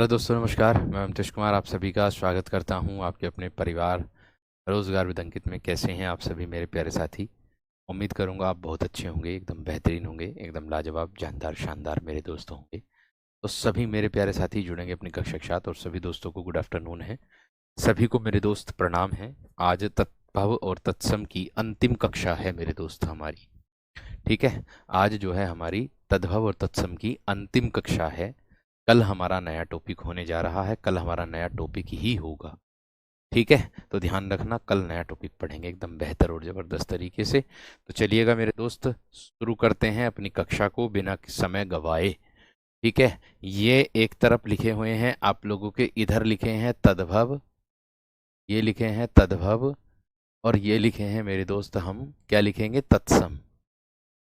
Hello दोस्तों, नमस्कार। मैं अमतेश कुमार आप सभी का स्वागत करता हूं आपके अपने परिवार रोजगार विद अंकित में। कैसे हैं आप सभी मेरे प्यारे साथी? उम्मीद करूंगा आप बहुत अच्छे होंगे, एकदम बेहतरीन होंगे, एकदम लाजवाब, जानदार, शानदार मेरे दोस्त होंगे। तो सभी मेरे प्यारे साथी जुड़ेंगे अपनी कक्षा के साथ, और सभी दोस्तों को गुड आफ्टरनून है। सभी को मेरे दोस्त प्रणाम है। आज तत्भव और तत्सम की अंतिम कक्षा है मेरे दोस्त हमारी। ठीक है, आज जो है हमारी तद्भव और तत्सम की अंतिम कक्षा है। कल हमारा नया टॉपिक होने जा रहा है, कल हमारा नया टॉपिक ही होगा। ठीक है, तो ध्यान रखना, कल नया टॉपिक पढ़ेंगे एकदम बेहतर और ज़बरदस्त तरीके से। तो चलिएगा मेरे दोस्त, शुरू करते हैं अपनी कक्षा को बिना समय गवाए। ठीक है, ये एक तरफ लिखे हुए हैं आप लोगों के, इधर लिखे हैं तद्भव, ये लिखे हैं तद्भव, और ये लिखे हैं मेरे दोस्त, हम क्या लिखेंगे? तत्सम।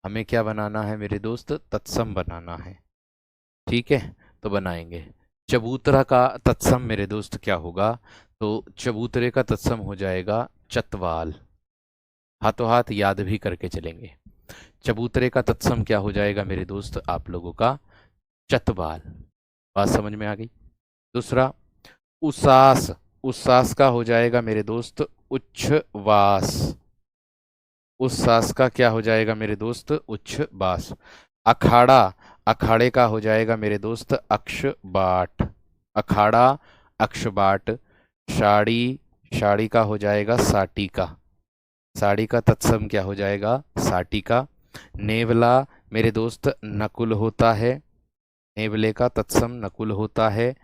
हमें क्या बनाना है मेरे दोस्त? तत्सम बनाना है। ठीक है, तो बनाएंगे। चबूतरा का तत्सम मेरे दोस्त क्या होगा? तो चबूतरे का तत्सम हो जाएगा चतवाल। हाथों हाथ याद भी करके चलेंगे। चबूतरे का तत्सम क्या हो जाएगा मेरे दोस्त आप लोगों का? चतवाल। बात समझ में आ गई? दूसरा, उसास। उसास का हो जाएगा मेरे दोस्त उच्छवास। उसास का क्या हो जाएगा मेरे दोस्त? उच्छवास। अखाड़ा। अखाड़े का हो जाएगा मेरे दोस्त अक्षबाट। अखाड़ा, अक्षबाट। साड़ी। साड़ी का हो जाएगा साटिका। साड़ी का तत्सम क्या हो जाएगा? साटिका। नेवला मेरे दोस्त नकुल होता है। नेवले का तत्सम नकुल होता है।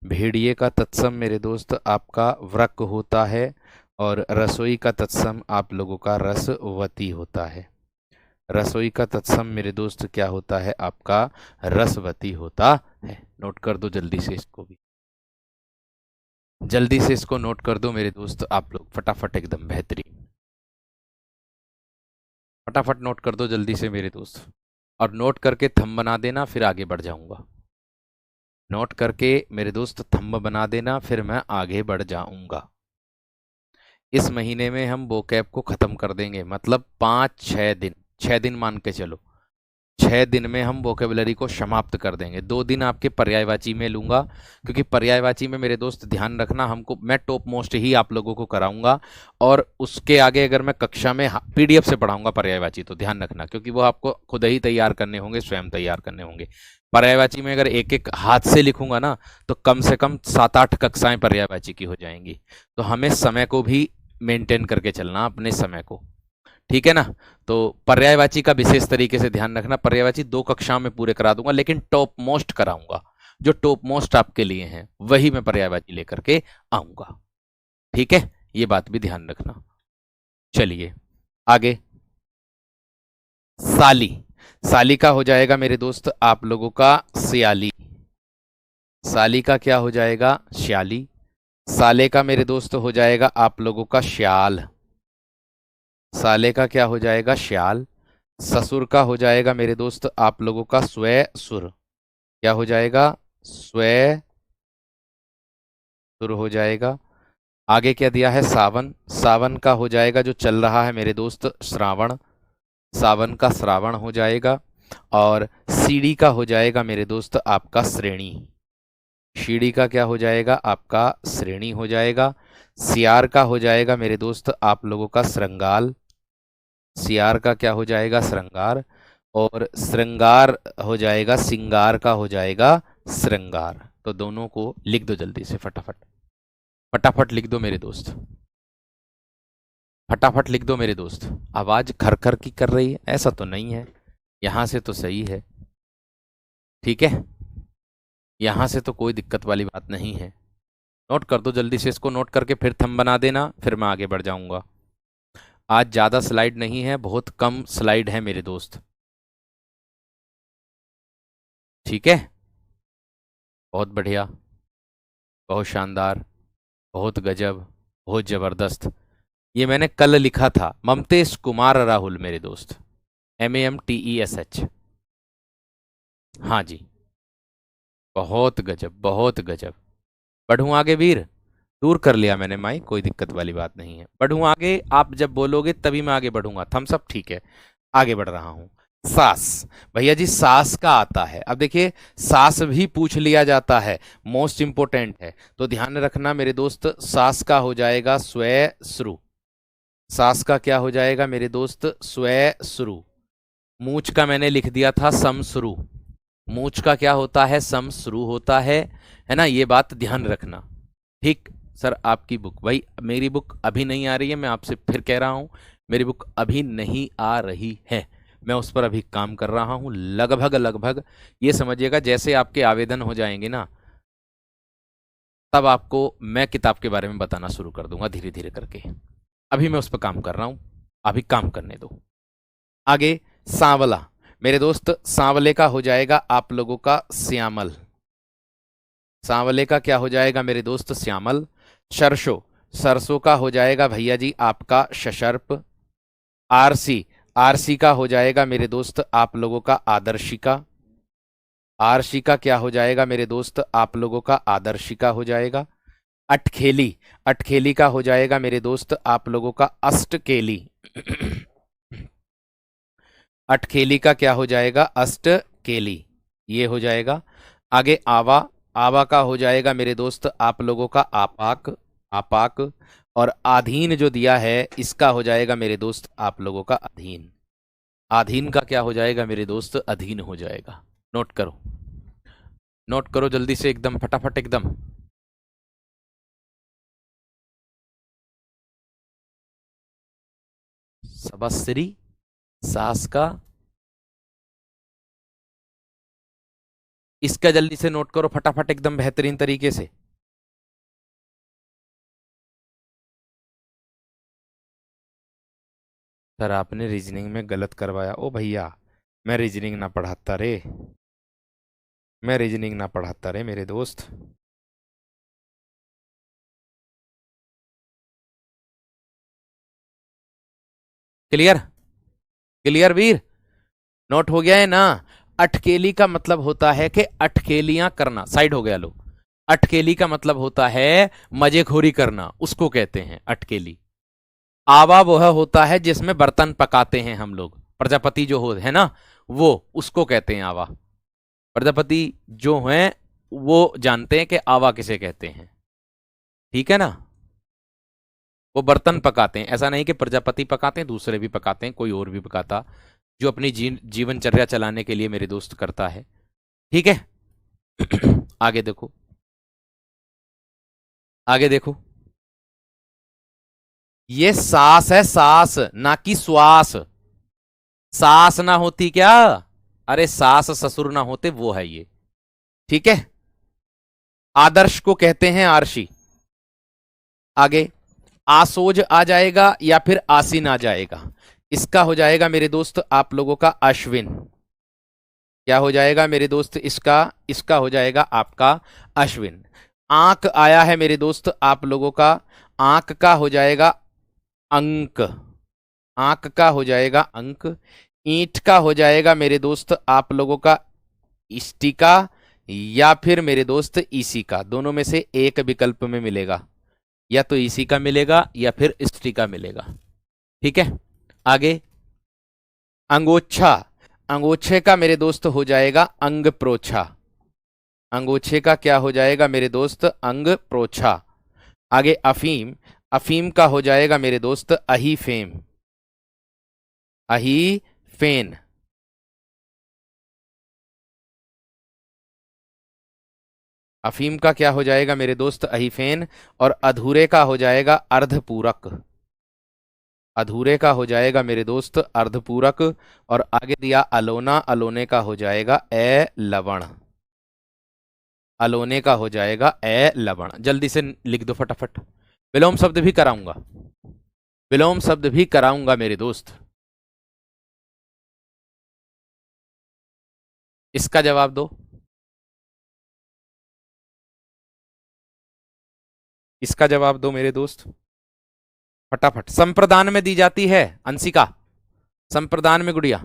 भेड़िए का तत्सम मेरे दोस्त आपका व्रक होता है। और रसोई का तत्सम आप लोगों का रसवती होता है। रसोई का तत्सम मेरे दोस्त क्या होता है आपका? रसवती होता है। नोट कर दो जल्दी से इसको भी, जल्दी से इसको नोट कर दो मेरे दोस्त आप लोग, फटाफट, एकदम बेहतरीन। फटाफट नोट कर दो जल्दी से मेरे दोस्त, और नोट करके थंब बना देना, फिर आगे बढ़ जाऊंगा। नोट करके मेरे दोस्त थंब बना देना, फिर मैं आगे बढ़ जाऊंगा। इस महीने में हम वोकैब को खत्म कर देंगे, मतलब 5-6 दिन, 6 दिन मान के चलो। 6 दिन में हम वोकेबलरी को समाप्त कर देंगे। 2 दिन आपके पर्यायवाची में लूंगा, क्योंकि पर्यायवाची में मेरे दोस्त ध्यान रखना, हमको मैं टॉप मोस्ट ही आप लोगों को कराऊंगा। और उसके आगे अगर मैं कक्षा में पीडीएफ से पढ़ाऊंगा पर्यायवाची, तो ध्यान रखना, क्योंकि वो आपको खुद ही तैयार करने होंगे, स्वयं तैयार करने होंगे। पर्यायवाची में अगर एक एक हाथ से लिखूंगा ना, तो कम से कम 7-8 कक्षाएं पर्यायवाची की हो जाएंगी। तो हमें समय को भी मेंटेन करके चलना, अपने समय को। ठीक है ना? तो पर्यायवाची का विशेष तरीके से ध्यान रखना। पर्यायवाची 2 कक्षाओं में पूरे करा दूंगा, लेकिन टॉप मोस्ट कराऊंगा। जो टॉप मोस्ट आपके लिए हैं वही मैं पर्यायवाची लेकर के आऊंगा। ठीक है, ये बात भी ध्यान रखना। चलिए आगे। साली। साली का हो जाएगा मेरे दोस्त आप लोगों का सियाली। साली का क्या हो जाएगा? श्याली। साले का मेरे दोस्त हो जाएगा आप लोगों का श्याल। साले का क्या हो जाएगा? श्याल। ससुर का हो जाएगा मेरे दोस्त आप लोगों का स्वै सुर। क्या हो जाएगा? स्वै सुर हो जाएगा। आगे क्या दिया है? सावन। सावन का हो जाएगा, जो चल रहा है मेरे दोस्त, श्रावण। सावन का श्रावण हो जाएगा। और सीढ़ी का हो जाएगा मेरे दोस्त आपका श्रेणी। सीढ़ी का क्या हो जाएगा? आपका श्रेणी हो जाएगा। सियार का हो जाएगा मेरे दोस्त आप लोगों का श्रृंगाल। सियार का क्या हो जाएगा? श्रृंगार। और श्रृंगार हो जाएगा, सिंगार का हो जाएगा श्रृंगार। तो दोनों को लिख दो जल्दी से, फटाफट फटाफट लिख दो मेरे दोस्त, फटाफट लिख दो मेरे दोस्त। आवाज खरखर की कर रही है? ऐसा तो नहीं है, यहां से तो सही है। ठीक है, यहां से तो कोई दिक्कत वाली बात नहीं है। नोट कर दो जल्दी से इसको, नोट करके फिर थंब बना देना, फिर मैं आगे बढ़ जाऊंगा। आज ज्यादा स्लाइड नहीं है, बहुत कम स्लाइड है मेरे दोस्त। ठीक है, बहुत बढ़िया, बहुत शानदार, बहुत गजब, बहुत जबरदस्त। ये मैंने कल लिखा था, ममतेश कुमार राहुल मेरे दोस्त, MAMTESH। हाँ जी, बहुत गजब, बहुत गजब। बढ़ूं आगे वीर? दूर कर लिया मैंने माइक, कोई दिक्कत वाली बात नहीं है। बढ़ूं आगे, आप जब बोलोगे तभी मैं आगे बढ़ूंगा। थम्स अप, ठीक है, आगे बढ़ रहा हूं। सास। भैया जी सास का आता है। अब देखिए सास भी पूछ लिया जाता है, मोस्ट इंपोर्टेंट है, तो ध्यान रखना मेरे दोस्त, सास का हो जाएगा स्वे श्रु। सास का क्या हो जाएगा मेरे दोस्त, स्वे श्रु। मूछ का मैंने लिख दिया था समश्रु। मूछ का क्या होता है, समश्रु होता है ना, ये बात ध्यान रखना। ठीक। सर आपकी बुक, भाई मेरी बुक अभी नहीं आ रही है, मैं आपसे फिर कह रहा हूं, मेरी बुक अभी नहीं आ रही है, मैं उस पर अभी काम कर रहा हूं। लगभग लगभग ये समझिएगा जैसे आपके आवेदन हो जाएंगे ना, तब आपको मैं किताब के बारे में बताना शुरू कर दूंगा धीरे धीरे करके। अभी मैं उस पर काम कर रहा हूं, अभी काम करने दो। आगे सांवला। मेरे दोस्त सांवले का हो जाएगा आप लोगों का श्यामल। सांवले का क्या हो जाएगा मेरे दोस्त, श्यामल। सरसों। सरसों का हो जाएगा भैया जी आपका सशर्प। आरसी। आरसी का हो जाएगा मेरे दोस्त आप लोगों का आदर्शिका। आरसी का क्या हो जाएगा मेरे दोस्त, आप लोगों का आदर्शिका हो जाएगा। अटखेली। अटखेली का हो जाएगा मेरे दोस्त आप लोगों का अष्टकेली। अटखेली का क्या हो जाएगा, अष्टकेली, ये हो जाएगा। आगे आवा। आवा का हो जाएगा मेरे दोस्त आप लोगों का आपाक। आपाक। और आधीन जो दिया है इसका हो जाएगा मेरे दोस्त आप लोगों का अधीन। आधीन का क्या हो जाएगा मेरे दोस्त, अधीन हो जाएगा। नोट करो, नोट करो जल्दी से, एकदम फटाफट एकदम। सबस्री। सास का, इसका जल्दी से नोट करो फटाफट एकदम बेहतरीन तरीके से। सर आपने रीजनिंग में गलत करवाया। ओ भैया मैं रीजनिंग ना पढ़ाता रे, मैं रीजनिंग ना पढ़ाता रे मेरे दोस्त। क्लियर, क्लियर वीर, नोट हो गया है ना। अटकेली का मतलब होता है कि अटकेलियां करना, साइड हो गया लो। अटकेली का मतलब होता है मजेखोरी करना, उसको कहते हैं अटकेली। आवा वह होता है जिसमें बर्तन पकाते हैं हम लोग, प्रजापति जो हो है ना, वो उसको कहते हैं आवा। प्रजापति जो हैं वो जानते हैं कि आवा किसे कहते हैं, ठीक है ना। वो बर्तन पकाते हैं, ऐसा नहीं कि प्रजापति पकाते हैं, दूसरे भी पकाते हैं, कोई और भी पकाता, जो अपनी जीवनचर्या चलाने के लिए मेरे दोस्त करता है, ठीक है। आगे देखो, आगे देखो, ये सास है, सास ना कि श्वास। सास ना होती क्या, अरे सास ससुर ना होते, वो है ये, ठीक है। आदर्श को कहते हैं आरशी। आगे आसोज आ जाएगा या फिर आसीन आ जाएगा, इसका हो जाएगा मेरे दोस्त आप लोगों का अश्विन। क्या हो जाएगा मेरे दोस्त इसका, इसका हो जाएगा आपका अश्विन। आंक आया है मेरे दोस्त आप लोगों का, आंक का हो जाएगा अंक। आंक का हो जाएगा अंक। ईंट का हो जाएगा मेरे दोस्त आप लोगों का इष्टिका, या फिर मेरे दोस्त इसी का, दोनों में से एक विकल्प में मिलेगा, या तो इसी का मिलेगा या फिर इष्टिका मिलेगा, ठीक है। आगे अंगोछा। अंगोछे का मेरे दोस्त हो जाएगा अंग प्रोछा। अंगोछे का क्या हो जाएगा मेरे दोस्त, अंग प्रोछा। आगे अफीम। अफीम का हो जाएगा मेरे दोस्त अही फेम। अही फेन। अफीम का क्या हो जाएगा मेरे दोस्त, अहीफेन। और अधूरे का हो जाएगा अर्धपूरक। अधूरे का हो जाएगा मेरे दोस्त अर्धपूरक। और आगे दिया अलोना, अलोने का हो जाएगा ए लवण। अलोने का हो जाएगा ए लवण। जल्दी से लिख दो फटाफट, विलोम शब्द भी कराऊंगा, विलोम शब्द भी कराऊंगा मेरे दोस्त। इसका जवाब दो, इसका जवाब दो मेरे दोस्त फटाफट। संप्रदान में दी जाती है अंशिका, संप्रदान में गुड़िया।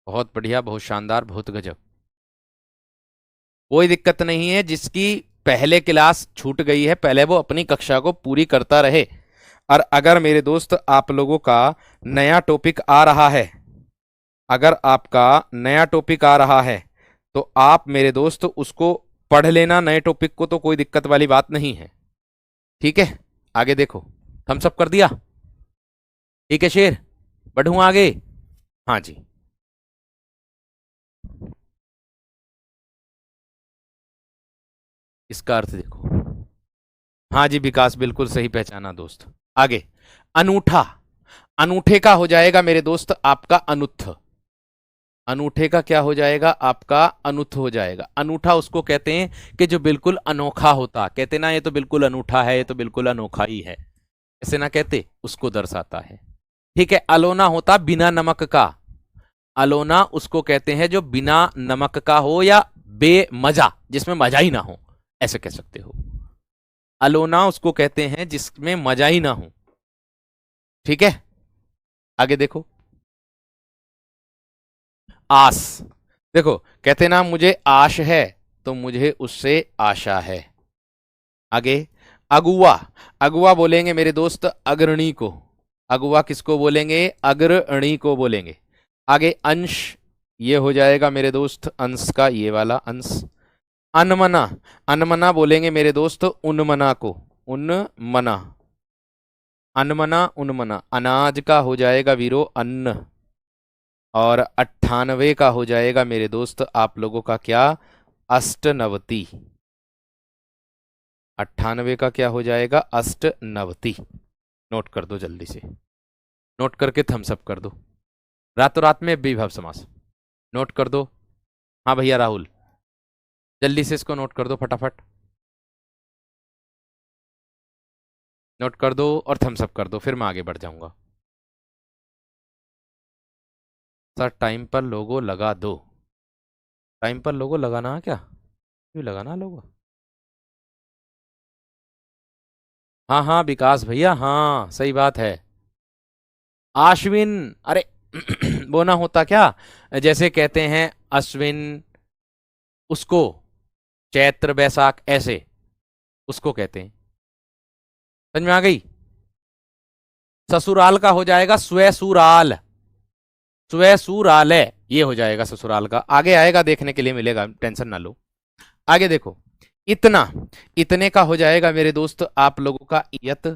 बहुत बढ़िया, बहुत शानदार, बहुत गजब। कोई दिक्कत नहीं है, जिसकी पहले क्लास छूट गई है, पहले वो अपनी कक्षा को पूरी करता रहे। और अगर मेरे दोस्त आप लोगों का नया टॉपिक आ रहा है, अगर आपका नया टॉपिक आ रहा है तो आप मेरे दोस्त उसको पढ़ लेना, नए टॉपिक को, तो कोई दिक्कत वाली बात नहीं है। ठीक है, आगे देखो। थम्स अप कर दिया? ठीक है शेर, बढ़ूं आगे? हाँ जी। इसका अर्थ देखो। हाँ जी विकास, बिल्कुल सही पहचाना दोस्त। आगे, अनूठा। अनूठे का हो जाएगा मेरे दोस्त आपका अनुत्थ। अनूठे का क्या हो जाएगा? आपका अनुत्थ हो जाएगा। अनूठा उसको कहते हैं कि जो बिल्कुल अनोखा होता, कहते ना ये तो बिल्कुल अनूठा है, ये तो बिल्कुल अनोखा ही है, ऐसे ना कहते, उसको दर्शाता है। ठीक है, अलोना होता बिना नमक का। अलोना उसको कहते हैं जो बिना नमक का हो या बेमजा, जिसमें मजा ही ना हो, ऐसे कह सकते हो। अलोना उसको कहते हैं जिसमें मजा ही ना हो। ठीक है, आगे देखो। आस। देखो, कहते ना मुझे आश है, तो मुझे उससे आशा है। आगे, अगुआ। अगुआ बोलेंगे मेरे दोस्त अग्रणी को। अगुआ किसको बोलेंगे? अग्रणी को बोलेंगे। आगे, अंश। ये हो जाएगा मेरे दोस्त अंश का ये वाला अंश। अनमना। अनमना बोलेंगे मेरे दोस्त उन्मना को। उन्मना। अनमना उन्मना। अनाज का हो जाएगा वीरो अन्न। और 98 का हो जाएगा मेरे दोस्त आप लोगों का क्या? अष्टनवती। 98 का क्या हो जाएगा? अष्टनवती। नोट कर दो जल्दी से, नोट करके थम्स अप कर दो। रातों रात में विभव समास नोट कर दो। हाँ भैया राहुल, जल्दी से इसको नोट कर दो फटाफट। नोट कर दो और थम्स अप कर दो, फिर मैं आगे बढ़ जाऊंगा। सर टाइम पर लोगो लगा दो। टाइम पर लोगो लगाना है क्या? क्यों लगाना लोगो? हाँ हाँ विकास भैया, हाँ सही बात है। आश्विन। अरे वो ना होता क्या, जैसे कहते हैं अश्विन उसको, चैत्र बैसाख ऐसे उसको कहते हैं। समझ में आ गई? ससुराल का हो जाएगा स्वसुराल। स्वसुरालय ये हो जाएगा ससुराल का। आगे आएगा, देखने के लिए मिलेगा, टेंशन ना लो। आगे देखो, इतना। इतने का हो जाएगा मेरे दोस्त आप लोगों का इयत।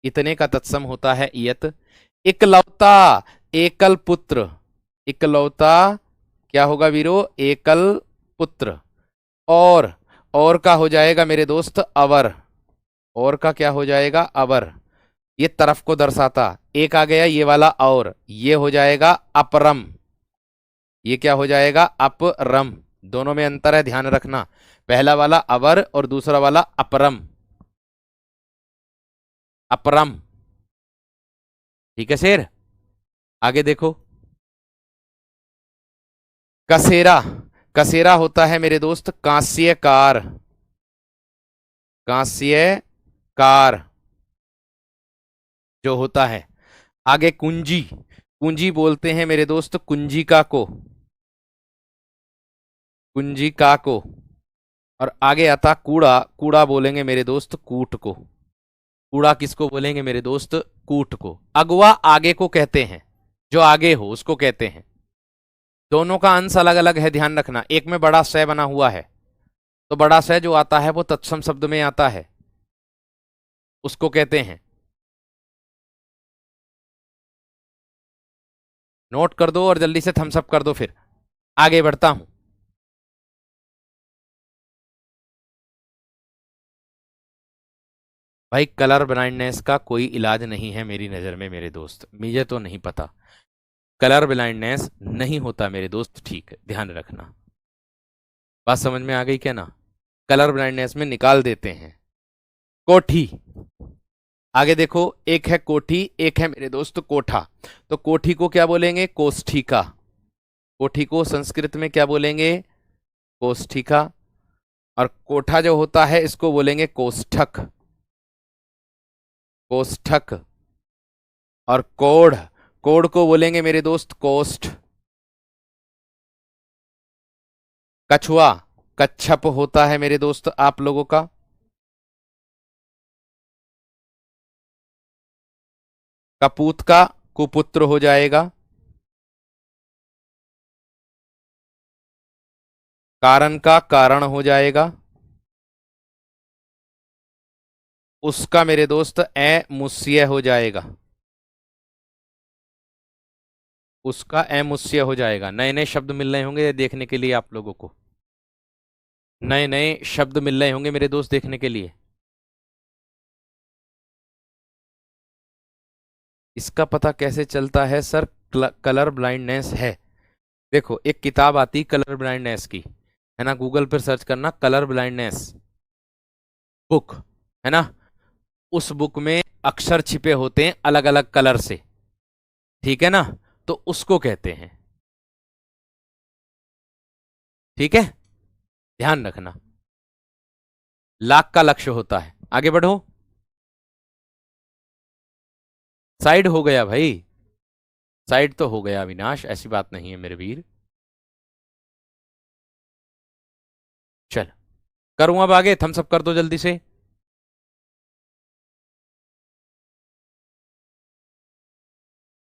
इतने का तत्सम होता है इयत। इकलौता। एकल पुत्र। इकलौता क्या होगा वीरो? एकल पुत्र। और का हो जाएगा मेरे दोस्त अवर। और का क्या हो जाएगा? अवर। ये तरफ को दर्शाता। एक आ गया ये वाला, और ये हो जाएगा अपरम। ये क्या हो जाएगा? अपरम। दोनों में अंतर है, ध्यान रखना। पहला वाला अवर और दूसरा वाला अपरम। अपरम। ठीक है शेर, आगे देखो। कसेरा। कसेरा होता है मेरे दोस्त कांस्यकार। कांस्यकार जो होता है। आगे कुंजी। कुंजी बोलते हैं मेरे दोस्त कुंजिका को। कुंजिका को। और आगे आता कूड़ा। कूड़ा बोलेंगे मेरे दोस्त कूट को। कूड़ा किसको बोलेंगे मेरे दोस्त? कूट को। अगवा आगे को कहते हैं, जो आगे हो उसको कहते हैं। दोनों का अंश अलग अलग है, ध्यान रखना। एक में बड़ा स बना हुआ है, तो बड़ा स जो आता है वो तत्सम शब्द में आता है, उसको कहते हैं। नोट कर दो और जल्दी से थम्स अप कर दो, फिर आगे बढ़ता हूं। भाई कलर ब्लाइंडनेस का कोई इलाज नहीं है मेरी नज़र में मेरे दोस्त, मुझे तो नहीं पता। कलर ब्लाइंडनेस नहीं होता मेरे दोस्त, ठीक है, ध्यान रखना। बात समझ में आ गई क्या ना? कलर ब्लाइंडनेस में निकाल देते हैं। कोठी। आगे देखो, एक है कोठी, एक है मेरे दोस्त कोठा। तो कोठी को क्या बोलेंगे? कोष्ठिका। कोठी को संस्कृत में क्या बोलेंगे? कोष्ठिका। और कोठा जो होता है इसको बोलेंगे कोष्ठक। कोष्ठक। और कोढ़। कोढ़ को बोलेंगे मेरे दोस्त कोष्ठ। कछुआ। कच्छप होता है मेरे दोस्त आप लोगों का। कपूत का कुपुत्र हो जाएगा। कारण का कारण हो जाएगा। उसका मेरे दोस्त अमुष्य हो जाएगा। उसका अमुष्य हो जाएगा। नए नए शब्द मिल रहे होंगे देखने के लिए आप लोगों को। नए नए शब्द मिल रहे होंगे मेरे दोस्त देखने के लिए। इसका पता कैसे चलता है सर? कलर ब्लाइंडनेस है। देखो एक किताब आती कलर ब्लाइंडनेस की, है ना, गूगल पर सर्च करना कलर ब्लाइंडनेस बुक, है ना। उस बुक में अक्षर छिपे होते हैं अलग अलग कलर से, ठीक है ना, तो उसको कहते हैं। ठीक है, ध्यान रखना। लाख का लक्ष्य होता है। आगे बढ़ो। साइड हो गया भाई, साइड तो हो गया अविनाश, ऐसी बात नहीं है मेरे वीर। चल करूं अब आगे, थम्स अप कर दो जल्दी से।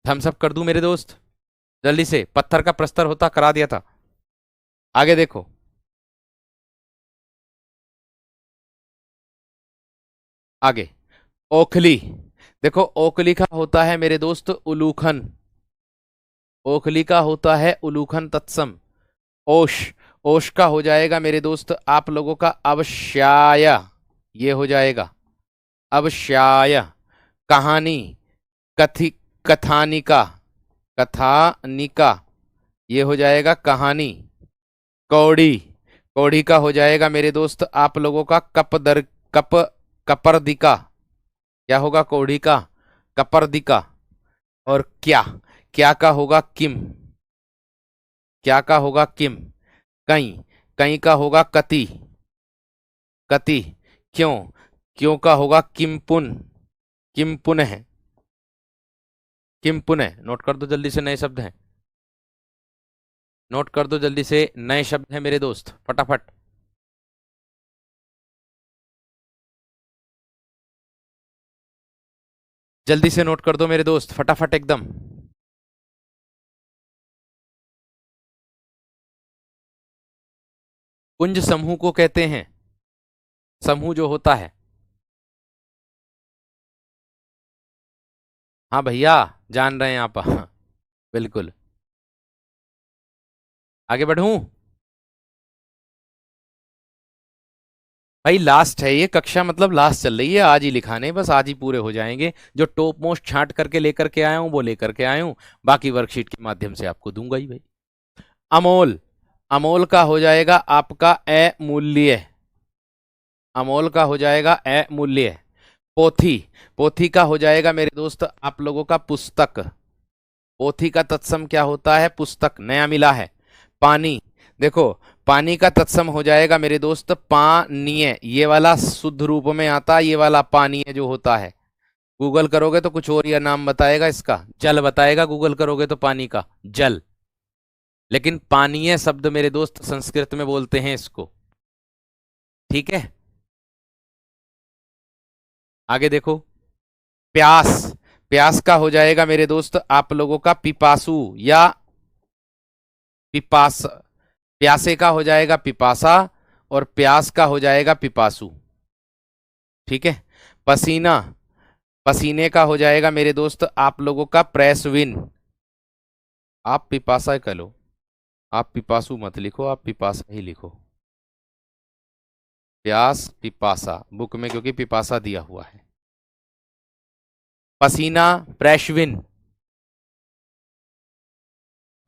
थम्स अप कर दूं मेरे दोस्त जल्दी से? पत्थर का प्रस्तर होता करा दिया था। आगे देखो। आगे ओखली। देखो ओखली का होता है मेरे दोस्त उलूखन। ओखली का होता है उलूखन तत्सम। ओश, ओश का हो जाएगा मेरे दोस्त आप लोगों का अवश्याय। ये हो जाएगा अवश्याय। कहानी, कथि, कथानिका, कथानिका, ये हो जाएगा कहानी। कौड़ी, कौड़ी का हो जाएगा मेरे दोस्त आप लोगों का कपदर, कप, कपर्दिका। क्या होगा कौड़ी का? कपर्दिका। और क्या, क्या का होगा किम। क्या का होगा किम। कई, कई का होगा कति, कति। क्यों, क्यों का होगा किमपुन, किमपुन है, किमपुन है। नोट कर दो जल्दी से, नए शब्द हैं, नोट कर दो जल्दी से, नए शब्द हैं मेरे दोस्त फटाफट। जल्दी से नोट कर दो मेरे दोस्त फटाफट एकदम। पुंज समूह को कहते हैं, समूह जो होता है। हाँ भैया, जान रहे हैं आप। हाँ, बिल्कुल। आगे बढ़ूं? भाई लास्ट है ये कक्षा, मतलब लास्ट चल रही है, आज ही लिखाने, बस आज ही पूरे हो जाएंगे। जो टॉप मोस्ट छांट करके लेकर के आया हूं वो लेकर के आया हूं, बाकी वर्कशीट के माध्यम से आपको दूंगा ही भाई। अमोल, अमोल का हो जाएगा आपका अमूल्य। अमोल का हो जाएगा अमूल्य। पोथी, पोथी का हो जाएगा मेरे दोस्त आप लोगों का पुस्तक। पोथी का तत्सम क्या होता है? पुस्तक, नया मिला है। पानी, देखो पानी का तत्सम हो जाएगा मेरे दोस्त पानीय। ये वाला शुद्ध रूप में आता, ये वाला पानीय जो होता है। गूगल करोगे तो कुछ और, यह नाम बताएगा इसका, जल बताएगा। गूगल करोगे तो पानी का जल, लेकिन पानीय शब्द मेरे दोस्त संस्कृत में बोलते हैं इसको। ठीक है, आगे देखो। प्यास, प्यास का हो जाएगा मेरे दोस्त आप लोगों का पिपासु या पिपास। प्यासे का हो जाएगा पिपासा और प्यास का हो जाएगा पिपासु। ठीक है। पसीना, पसीने का हो जाएगा मेरे दोस्त आप लोगों का प्रेसविन। आप पिपासा कह लो, आप पिपासु मत लिखो, आप पिपासा ही लिखो। प्यास पिपासा बुक में क्योंकि पिपासा दिया हुआ है। पसीना प्रेशविन।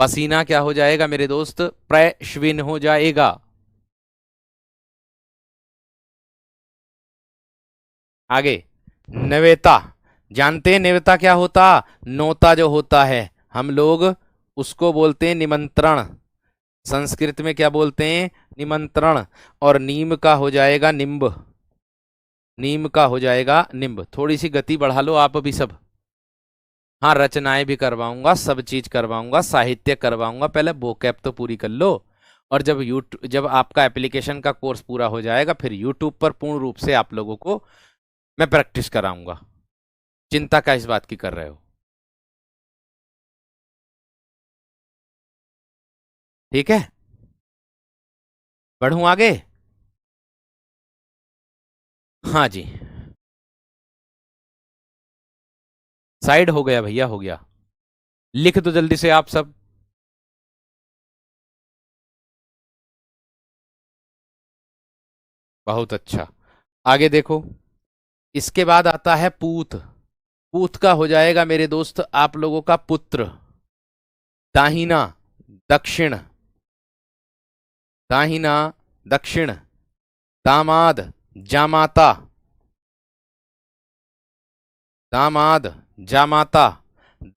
पसीना क्या हो जाएगा मेरे दोस्त? प्रेशविन हो जाएगा। आगे नवेता, जानते हैं नवेता क्या होता? नोता जो होता है हम लोग उसको बोलते हैं निमंत्रण। संस्कृत में क्या बोलते हैं? निमंत्रण। और नीम का हो जाएगा निम्ब, नीम का हो जाएगा निम्ब। थोड़ी सी गति बढ़ा लो आप अभी सब। हाँ रचनाएं भी करवाऊंगा, सब चीज करवाऊंगा, साहित्य करवाऊंगा, पहले वोकैब तो पूरी कर लो। और जब यूट्यूब, जब आपका एप्लीकेशन का कोर्स पूरा हो जाएगा फिर यूट्यूब पर पूर्ण रूप से आप लोगों को मैं प्रैक्टिस कराऊंगा। चिंता का इस बात की कर रहे हो? ठीक है, बढ़ूं आगे। हाँ जी, साइड हो गया भैया, हो गया। लिख दो जल्दी से आप सब। बहुत अच्छा। आगे देखो, इसके बाद आता है पूत। पूत का हो जाएगा मेरे दोस्त आप लोगों का पुत्र। दाहिना, दक्षिण, दाहिना, दक्षिण, दामाद, जामाता, दामाद, जामाता,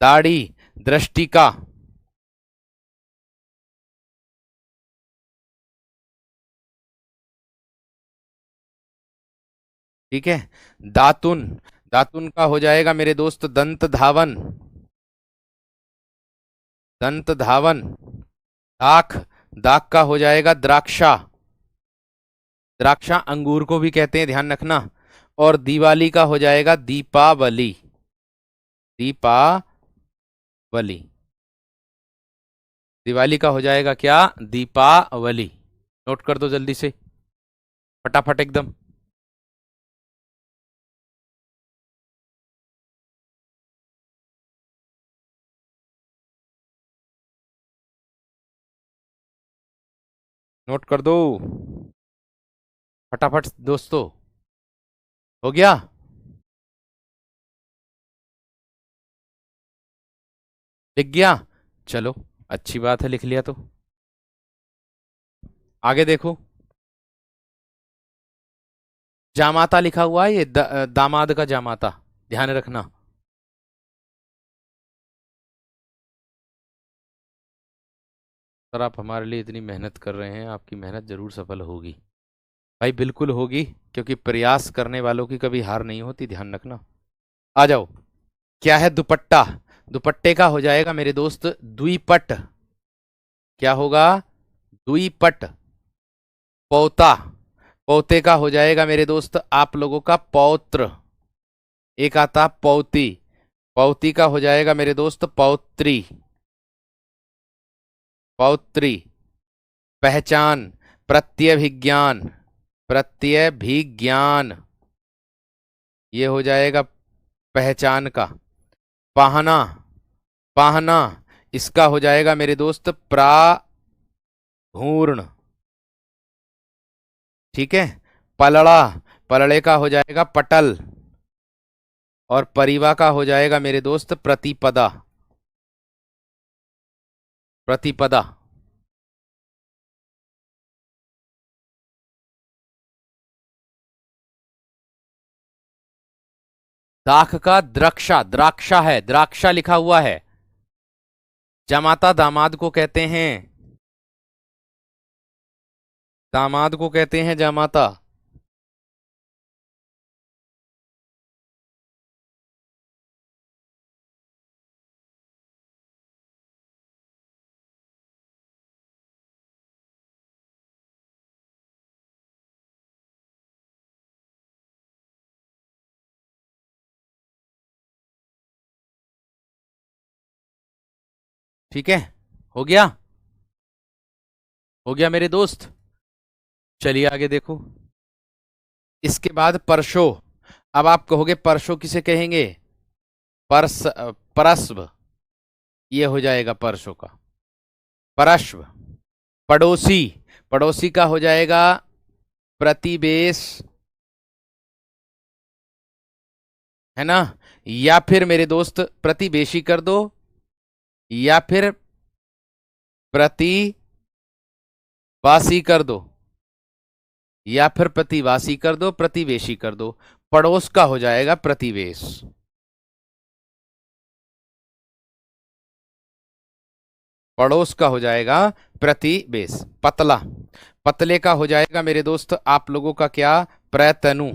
दाढ़ी, दृष्टिका। ठीक है, दातुन, दातुन का हो जाएगा मेरे दोस्त दंत धावन, दंत धावन। दाख, दाख का हो जाएगा द्राक्षा, द्राक्षा अंगूर को भी कहते हैं, ध्यान रखना। और दिवाली का हो जाएगा दीपावली, दीपावली। दिवाली का हो जाएगा क्या? दीपावली। नोट कर दो जल्दी से, फटाफट एकदम। नोट कर दो फटाफट दोस्तों। हो गया? लिख गया? चलो, अच्छी बात है, लिख लिया तो। आगे देखो, जामाता लिखा हुआ है, ये दामाद का जामाता, ध्यान रखना। सर आप हमारे लिए इतनी मेहनत कर रहे हैं, आपकी मेहनत जरूर सफल होगी। भाई बिल्कुल होगी, क्योंकि प्रयास करने वालों की कभी हार नहीं होती, ध्यान रखना। आ जाओ, क्या है? दुपट्टा। दुपट्टे का हो जाएगा मेरे दोस्त द्विपट। क्या होगा? द्विपट। पौता, पौते का हो जाएगा मेरे दोस्त आप लोगों का पौत्र। एक आता पौती, पौती का हो जाएगा मेरे दोस्त पौत्री, पौत्री। पहचान, प्रत्यभिज्ञान, प्रत्यभिज्ञान, ये हो जाएगा पहचान का। पाहना, पाहना, इसका हो जाएगा मेरे दोस्त प्राघूर्ण। ठीक है, पलड़ा, पलड़े का हो जाएगा पटल। और परिवा का हो जाएगा मेरे दोस्त प्रतिपदा, प्रतिपदा। दाख का द्रक्षा, द्राक्षा है, द्राक्षा लिखा हुआ है। जमाता दामाद को कहते हैं, दामाद को कहते हैं जमाता। ठीक है, हो गया? हो गया मेरे दोस्त। चलिए आगे देखो, इसके बाद परशो। अब आप कहोगे परशो किसे कहेंगे? परस, परस्व, ये हो जाएगा परशो का, परश्व। पड़ोसी, पड़ोसी का हो जाएगा प्रतिवेश, है ना? या फिर मेरे दोस्त प्रतिवेशी कर दो, या फिर प्रतिवासी कर दो, या फिर प्रतिवासी कर दो, प्रतिवेशी कर दो। पड़ोस का हो जाएगा प्रतिवेश, पड़ोस का हो जाएगा प्रतिवेश। पतला, पतले का हो जाएगा मेरे दोस्त आप लोगों का क्या? प्रतनु।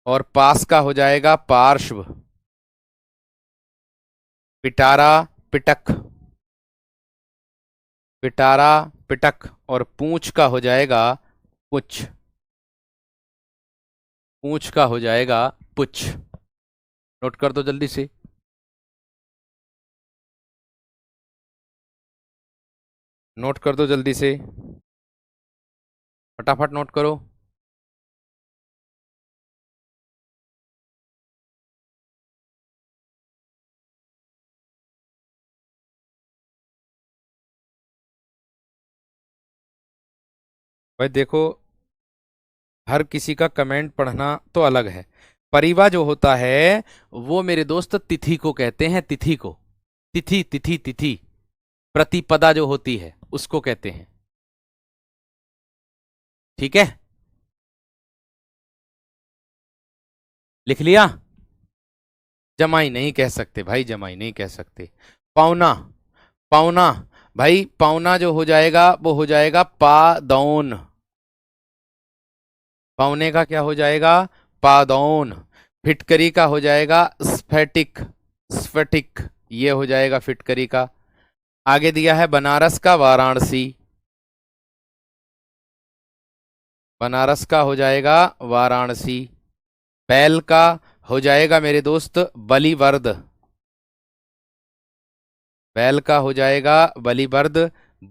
और पास का हो जाएगा पार्श्व। पिटारा, पिटक, पिटारा, पिटक। और पूंछ का हो जाएगा पुछ, पूंछ का हो जाएगा पुछ। नोट कर दो जल्दी से। नोट कर दो जल्दी से, फटाफट नोट करो। भाई देखो, हर किसी का कमेंट पढ़ना तो अलग है। परिवा जो होता है वो मेरे दोस्त तिथि को कहते हैं, तिथि को। तिथि तिथि तिथि, प्रतिपदा जो होती है उसको कहते हैं। ठीक है, लिख लिया। जमाई नहीं कह सकते भाई, जमाई नहीं कह सकते। पावना, पावना। भाई पावना जो हो जाएगा वो हो जाएगा पादौन। पौने का क्या हो जाएगा? पादौन। फिटकरी का हो जाएगा स्फेटिक, स्फटिक। ये हो जाएगा फिटकरी का। आगे दिया है बनारस का वाराणसी। बनारस का हो जाएगा वाराणसी। बैल का हो जाएगा मेरे दोस्त बलिवर्द। बैल का हो जाएगा बलिवर्द।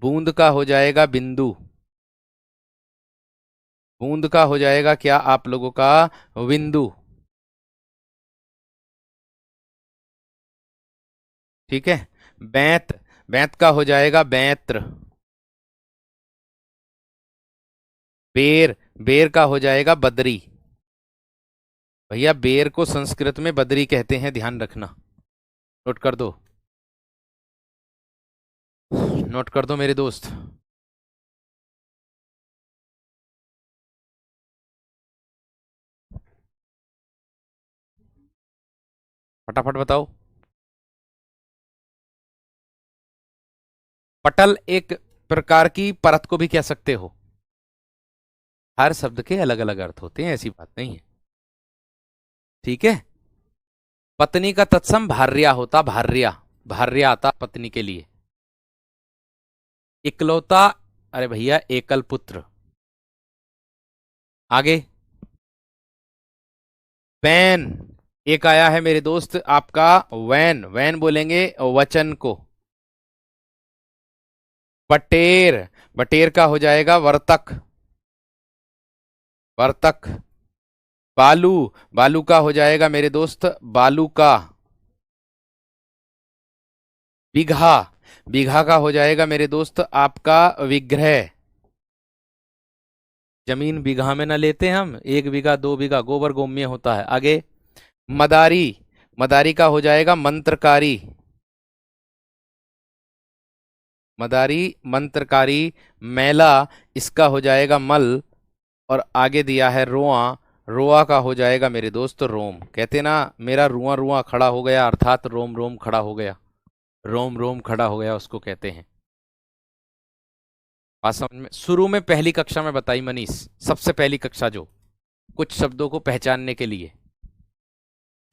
बूंद का हो जाएगा बिंदु। बूंद का हो जाएगा क्या आप लोगों का? बिंदु। ठीक है। बैंत, बैंत का हो जाएगा बैंत्र। बेर, बेर का हो जाएगा बदरी। भैया बेर को संस्कृत में बदरी कहते हैं, ध्यान रखना। नोट कर दो, नोट कर दो मेरे दोस्त। फटाफट बताओ। पटल एक प्रकार की परत को भी कह सकते हो। हर शब्द के अलग अलग अर्थ होते हैं, ऐसी बात नहीं है। ठीक है। पत्नी का तत्सम भार्या होता, भार्या। भार्या आता पत्नी के लिए। इकलौता, अरे भैया एकल पुत्र। आगे वैन, एक आया है मेरे दोस्त आपका वैन। वैन बोलेंगे वचन को। बटेर, बटेर का हो जाएगा वर्तक, वर्तक। बालू, बालू का हो जाएगा मेरे दोस्त बालू का। बीघा, बीघा का हो जाएगा मेरे दोस्त आपका विग्रह। जमीन बीघा में ना लेते हम, 1 बीघा 2 बीघा गोबर गोम्य होता है। आगे मदारी, मदारी का हो जाएगा मंत्रकारी। मदारी मंत्रकारी। मैला, इसका हो जाएगा मल। और आगे दिया है रोआ, रोआ का हो जाएगा मेरे दोस्त रोम। कहते ना मेरा रुआ रुआ खड़ा हो गया, अर्थात रोम रोम खड़ा हो गया। रोम रोम खड़ा हो गया उसको कहते हैं। बात समझ में? शुरू में पहली कक्षा में बताई मनीष, सबसे पहली कक्षा जो, कुछ शब्दों को पहचानने के लिए।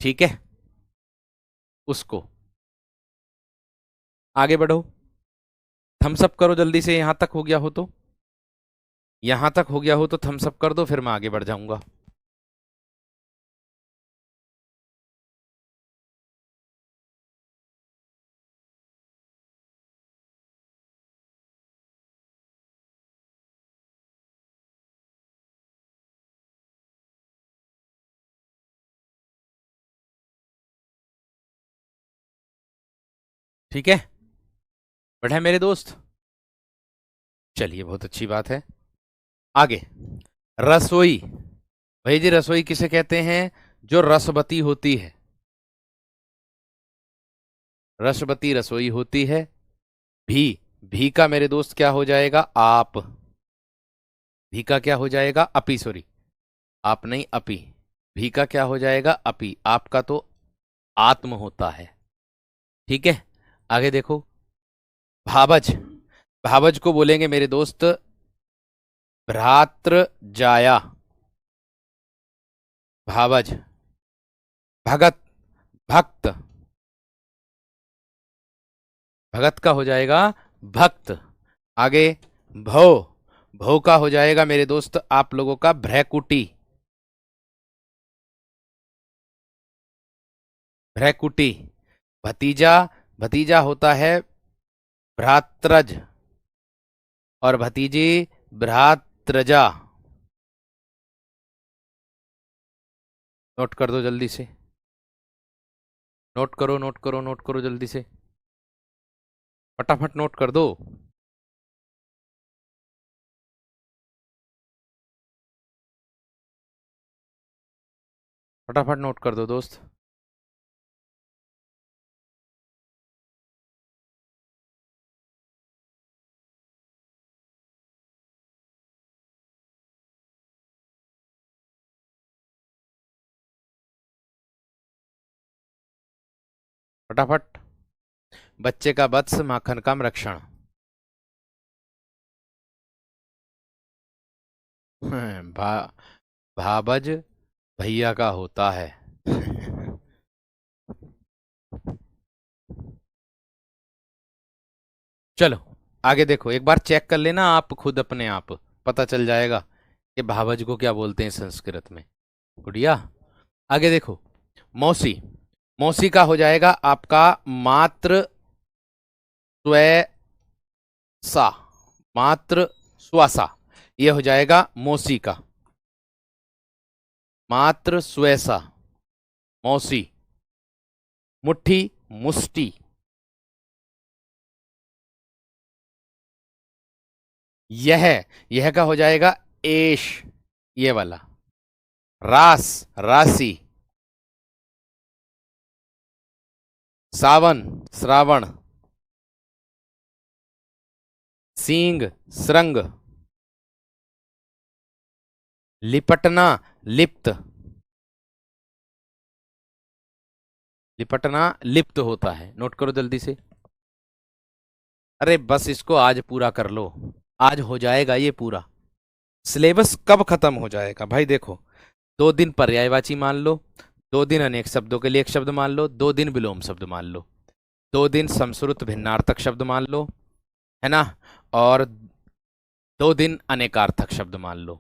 ठीक है, उसको। आगे बढ़ो, थम्स अप करो जल्दी से, यहां तक हो गया हो तो। यहां तक हो गया हो तो थम्स अप कर दो, फिर मैं आगे बढ़ जाऊंगा। ठीक है, बढ़े मेरे दोस्त। चलिए बहुत अच्छी बात है। आगे रसोई। भाई जी रसोई किसे कहते हैं? जो रसवती होती है, रसवती रसोई होती है। भी, भी का मेरे दोस्त क्या हो जाएगा? आप। भी का क्या हो जाएगा? अपी, सॉरी, आप नहीं अपी। भी का क्या हो जाएगा? अपी। आपका तो आत्म होता है। ठीक है, आगे देखो। भावज, भावज को बोलेंगे मेरे दोस्त भ्रातृ जाया। भावज। भगत, भक्त। भगत का हो जाएगा भक्त। आगे भव, भव का हो जाएगा मेरे दोस्त आप लोगों का भ्रैकुटी। भ्रैकुटी। भतीजा, भतीजा होता है भ्रात्रज। और भतीजी भ्रातृजा। नोट कर दो जल्दी से, नोट करो नोट करो नोट करो जल्दी से, फटाफट नोट कर दो। फटाफट नोट कर दो दोस्त। फटाफट। बच्चे का वत्स, माखन का रक्षण। भा भाबज भैया का होता है। चलो आगे देखो, एक बार चेक कर लेना आप खुद अपने आप, पता चल जाएगा कि भावज को क्या बोलते हैं संस्कृत में। गुड़िया आगे देखो, मौसी। मौसी का हो जाएगा आपका मातृ स्वेसा, मातृ स्वासा, ये हो जाएगा मौसी का, मातृ स्वेसा मौसी। मुट्ठी मुष्टि, यह, यह का हो जाएगा एश, ये वाला। रास राशि, सावन श्रावण, सींग श्रृंग, लिपटना लिप्त, लिपटना लिप्त होता है। नोट करो जल्दी से। अरे बस इसको आज पूरा कर लो, आज हो जाएगा ये पूरा। सिलेबस कब खत्म हो जाएगा भाई? देखो, 2 दिन पर्यायवाची मान लो, 2 दिन अनेक शब्दों के लिए एक शब्द मान लो, 2 दिन विलोम शब्द मान लो, 2 दिन समश्रुत भिन्नार्थक शब्द मान लो, है ना, और 2 दिन अनेकार्थक शब्द मान लो,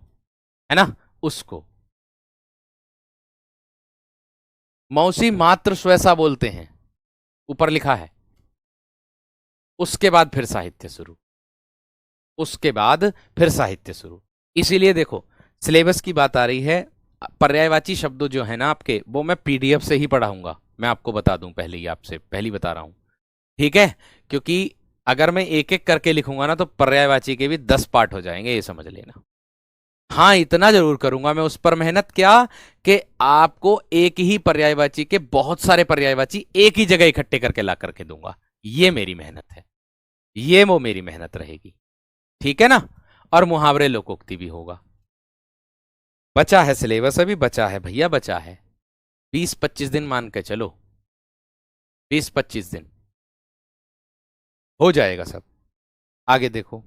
है ना। उसको मौसी मात्र स्वैसा बोलते हैं, ऊपर लिखा है। उसके बाद फिर साहित्य शुरू, उसके बाद फिर साहित्य शुरू। इसीलिए देखो, सिलेबस की बात आ रही है, पर्यायवाची शब्द जो है ना आपके, वो मैं पीडीएफ से ही पढ़ाऊंगा, मैं आपको बता दूं पहले ही, आपसे पहले ही बता रहा हूं, ठीक है। क्योंकि अगर मैं एक एक करके लिखूंगा ना तो पर्यायवाची के भी 10 पार्ट हो जाएंगे, ये समझ लेना। हाँ, इतना जरूर करूंगा मैं उस पर मेहनत, क्या कि आपको एक ही पर्यायवाची के बहुत सारे पर्यायवाची एक ही जगह इकट्ठे करके ला करके दूंगा। ये मेरी मेहनत है, ये वो मेरी मेहनत रहेगी, ठीक है ना। और मुहावरे लोकोक्ति भी होगा। बचा है सिलेबस, अभी बचा है भैया, बचा है 20-25 दिन मान के चलो, 20-25 दिन हो जाएगा सब। आगे देखो,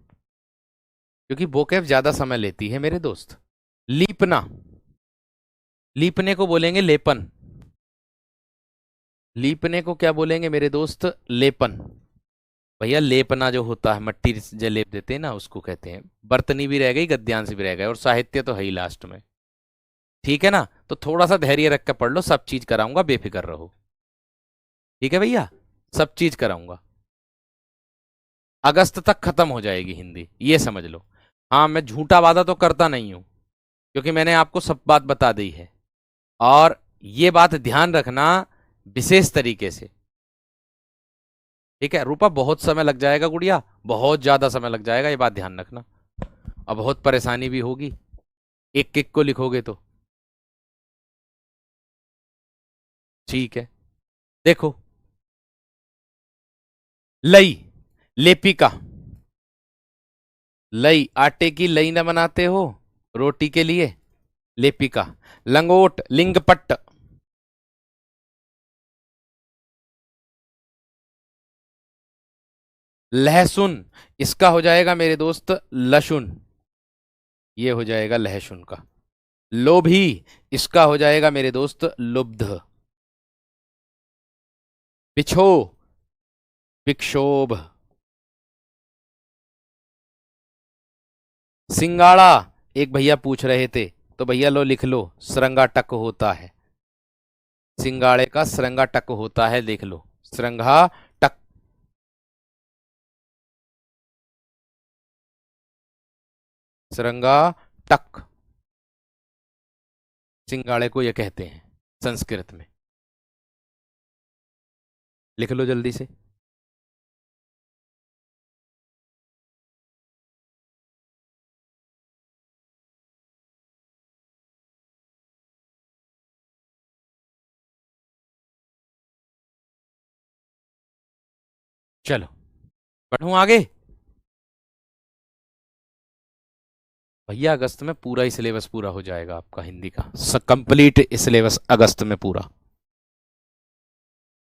क्योंकि वोकैब ज्यादा समय लेती है मेरे दोस्त। लीपना, लीपने को बोलेंगे लेपन, लीपने को क्या बोलेंगे मेरे दोस्त? लेपन। भैया लेपना जो होता है, मट्टी जो लेप देते हैं ना, उसको कहते हैं। बर्तनी भी रह गई, गद्यांश भी रह गए, और साहित्य तो है ही लास्ट में, ठीक है ना। तो थोड़ा सा धैर्य रख कर पढ़ लो, सब चीज कराऊंगा, बेफिक्र रहो, ठीक है भैया, सब चीज कराऊंगा। अगस्त तक खत्म हो जाएगी हिंदी, ये समझ लो। हाँ, मैं झूठा वादा तो करता नहीं हूं, क्योंकि मैंने आपको सब बात बता दी है, और ये बात ध्यान रखना विशेष तरीके से, ठीक है। रूपा बहुत समय लग जाएगा गुड़िया, बहुत ज्यादा समय लग जाएगा, ये बात ध्यान रखना, और बहुत परेशानी भी होगी एक एक को लिखोगे तो, ठीक है। देखो, लई, लेपिका, लई, आटे की लई न बनाते हो रोटी के लिए, लेपिका। लंगोट, लिंगपट्ट, लहसुन, इसका हो जाएगा मेरे दोस्त लहसुन, ये हो जाएगा लहसुन का। लोभी, इसका हो जाएगा मेरे दोस्त लुब्ध। बिछो, विक्षोभ। सिंगाड़ा, एक भैया पूछ रहे थे, तो भैया लो लिख लो, श्रृंगा टक होता है, सिंगाड़े का श्रृंगा टक होता है, देख लो, श्रृंगा टक। सरंगा टक, सिंगाड़े को ये कहते हैं संस्कृत में। लिख लो जल्दी से। चलो बढ़ूं आगे। भैया अगस्त में पूरा ही सिलेबस पूरा हो जाएगा आपका हिंदी का, कंप्लीट सिलेबस अगस्त में पूरा।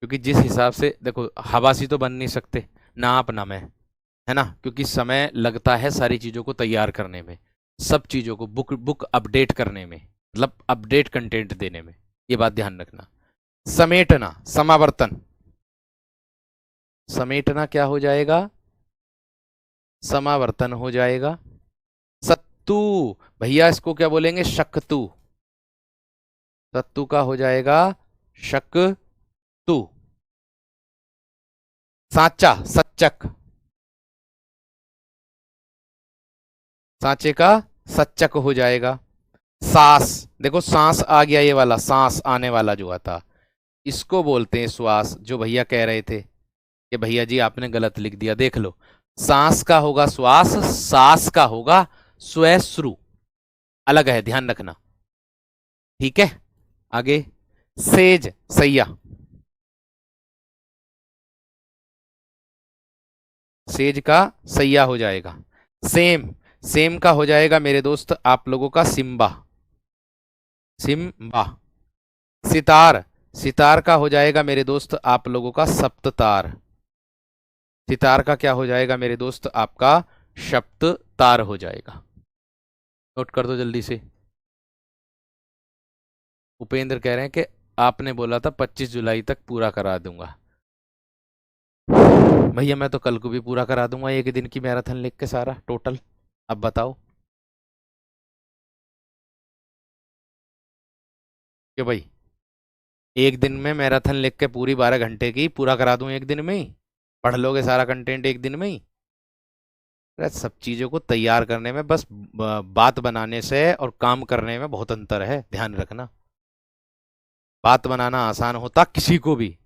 क्योंकि जिस हिसाब से देखो, हवासी तो बन नहीं सकते ना आप ना मैं, है ना, क्योंकि समय लगता है सारी चीज़ों को तैयार करने में, सब चीज़ों को बुक बुक अपडेट करने में, मतलब अपडेट कंटेंट देने में। ये बात ध्यान रखना। समेटना, समावर्तन, समेटना क्या हो जाएगा, समावर्तन हो जाएगा। सत्तू, भैया इसको क्या बोलेंगे, शक्तू, सत्तू का हो जाएगा शक्तू। साचा, सच्चक, सांचे का सच्चक हो जाएगा। सांस, देखो सांस आ गया, ये वाला सांस आने वाला जो आता, इसको बोलते हैं श्वास। जो भैया कह रहे थे कि भैया जी आपने गलत लिख दिया, देख लो, सांस का होगा श्वास, सांस का होगा स्वश्रु, अलग है, ध्यान रखना। ठीक है, आगे। सेज, सैया, सेज का सैया हो जाएगा। सेम, सेम का हो जाएगा मेरे दोस्त आप लोगों का सिम्बा, सिम्बा। सितार, सितार का हो जाएगा मेरे दोस्त आप लोगों का सप्ततार, सितार का क्या हो जाएगा मेरे दोस्त आपका सप्ततार हो जाएगा। नोट कर दो जल्दी से। उपेंद्र कह रहे हैं कि आपने बोला था 25 जुलाई तक पूरा करा दूंगा। भैया मैं तो कल को भी पूरा करा दूंगा, एक दिन की मैराथन लिख के सारा टोटल। अब बताओ कि भाई एक दिन में मैराथन लिख के पूरी 12 घंटे की पूरा करा दूं, एक दिन में ही पढ़ लोगे सारा कंटेंट एक दिन में ही। अरे सब चीजों को तैयार करने में बस बात बनाने से और काम करने में बहुत अंतर है, ध्यान रखना। बात बनाना आसान होता किसी को भी,